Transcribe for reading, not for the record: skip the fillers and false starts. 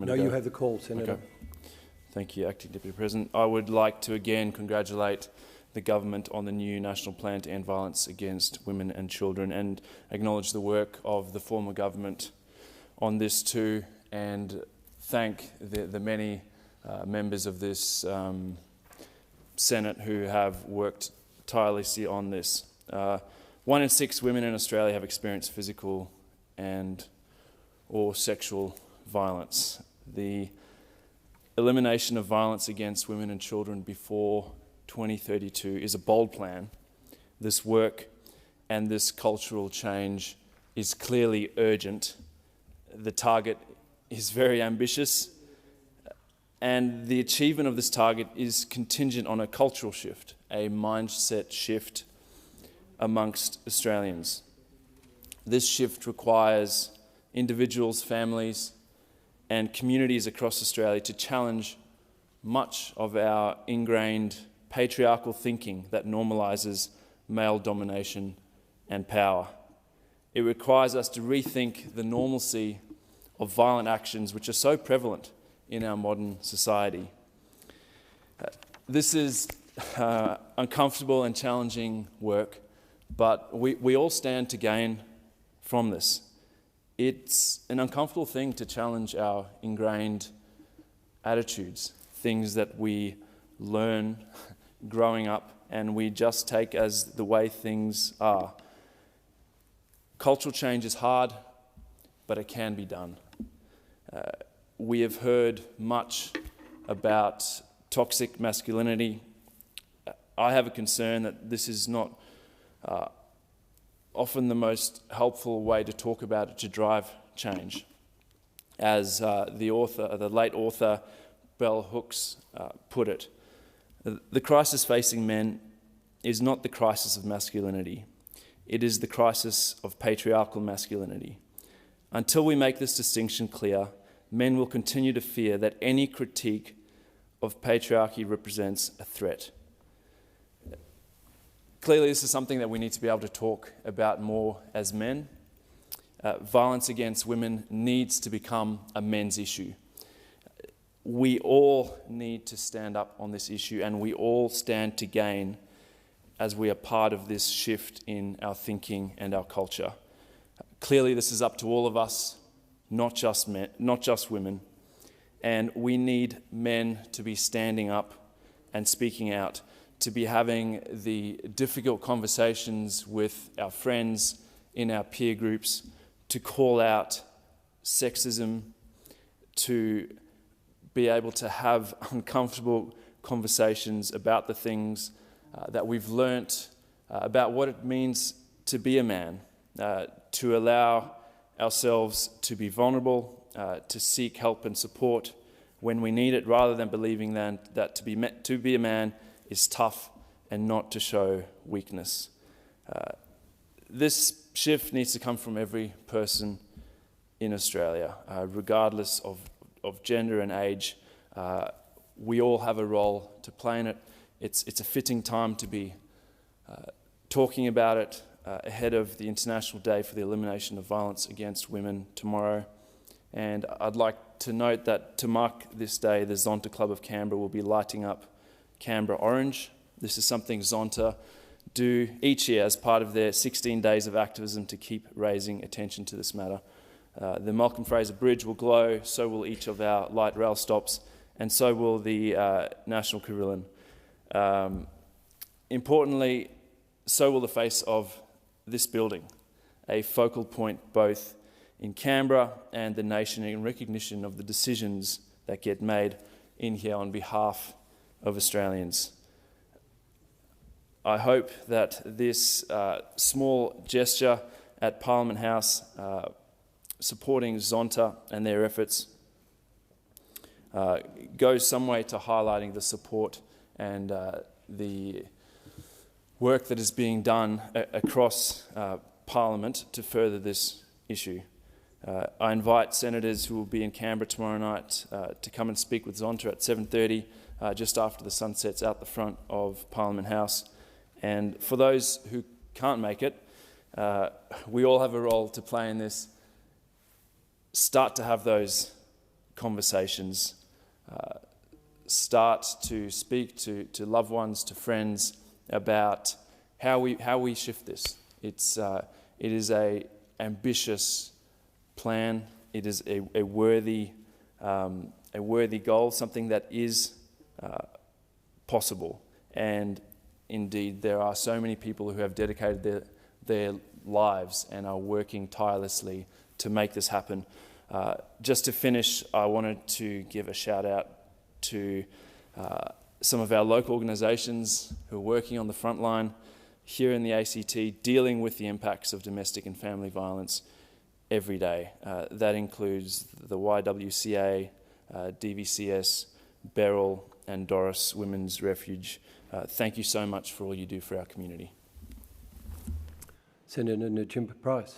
No, you have the call, Senator. Okay. Thank you, Acting Deputy President. I would like to again congratulate the government on the new national plan to end violence against women and children, and acknowledge the work of the former government on this too, and thank the many members of this Senate who have worked tirelessly on this. 1 in 6 women in Australia have experienced physical or sexual violence. The elimination of violence against women and children before 2032 is a bold plan. This work and this cultural change is clearly urgent. The target is very ambitious, and the achievement of this target is contingent on a cultural shift, a mindset shift amongst Australians. This shift requires individuals, families, and communities across Australia to challenge much of our ingrained patriarchal thinking that normalises male domination and power. It requires us to rethink the normalcy of violent actions which are so prevalent in our modern society. This is uncomfortable and challenging work, but we all stand to gain from this. It's an uncomfortable thing to challenge our ingrained attitudes, things that we learn growing up and we just take as the way things are. Cultural change is hard, but it can be done. We have heard much about toxic masculinity. I have a concern that this is not often the most helpful way to talk about it to drive change. As the late author Bell Hooks put it, the crisis facing men is not the crisis of masculinity. It is the crisis of patriarchal masculinity. Until we make this distinction clear, men will continue to fear that any critique of patriarchy represents a threat. Clearly, this is something that we need to be able to talk about more as men. Violence against women needs to become a men's issue. We all need to stand up on this issue, and we all stand to gain as we are part of this shift in our thinking and our culture. Clearly, this is up to all of us, not just men, not just women, and we need men to be standing up and speaking out, to be having the difficult conversations with our friends in our peer groups, to call out sexism, to be able to have uncomfortable conversations about the things that we've learnt about what it means to be a man, to allow ourselves to be vulnerable, to seek help and support when we need it, rather than believing that to be a man is tough and not to show weakness. This shift needs to come from every person in Australia, regardless of gender and age. We all have a role to play in it. It's a fitting time to be talking about it ahead of the International Day for the Elimination of Violence Against Women tomorrow. And I'd like to note that to mark this day, the Zonta Club of Canberra will be lighting up Canberra orange. This is something Zonta do each year as part of their 16 days of activism to keep raising attention to this matter. The Malcolm Fraser Bridge will glow, so will each of our light rail stops, and so will the National Carillon. Importantly, so will the face of this building, a focal point both in Canberra and the nation in recognition of the decisions that get made in here on behalf of Australians. I hope that this small gesture at Parliament House supporting Zonta and their efforts goes some way to highlighting the support and the work that is being done across Parliament to further this issue. I invite senators who will be in Canberra tomorrow night to come and speak with Zonta at 7:30, just after the sun sets out the front of Parliament House. And for those who can't make it, we all have a role to play in this. Start to have those conversations, start to speak to loved ones, to friends, about how we shift this. It is a ambitious plan. It is a worthy goal, something that is possible. And indeed, there are so many people who have dedicated their lives and are working tirelessly to make this happen. Just to finish, I wanted to give a shout out to some of our local organisations who are working on the front line here in the ACT, dealing with the impacts of domestic and family violence every day. That includes the YWCA, DVCS, Beryl and Doris Women's Refuge. Thank you so much for all you do for our community. Senator Najimpa Price.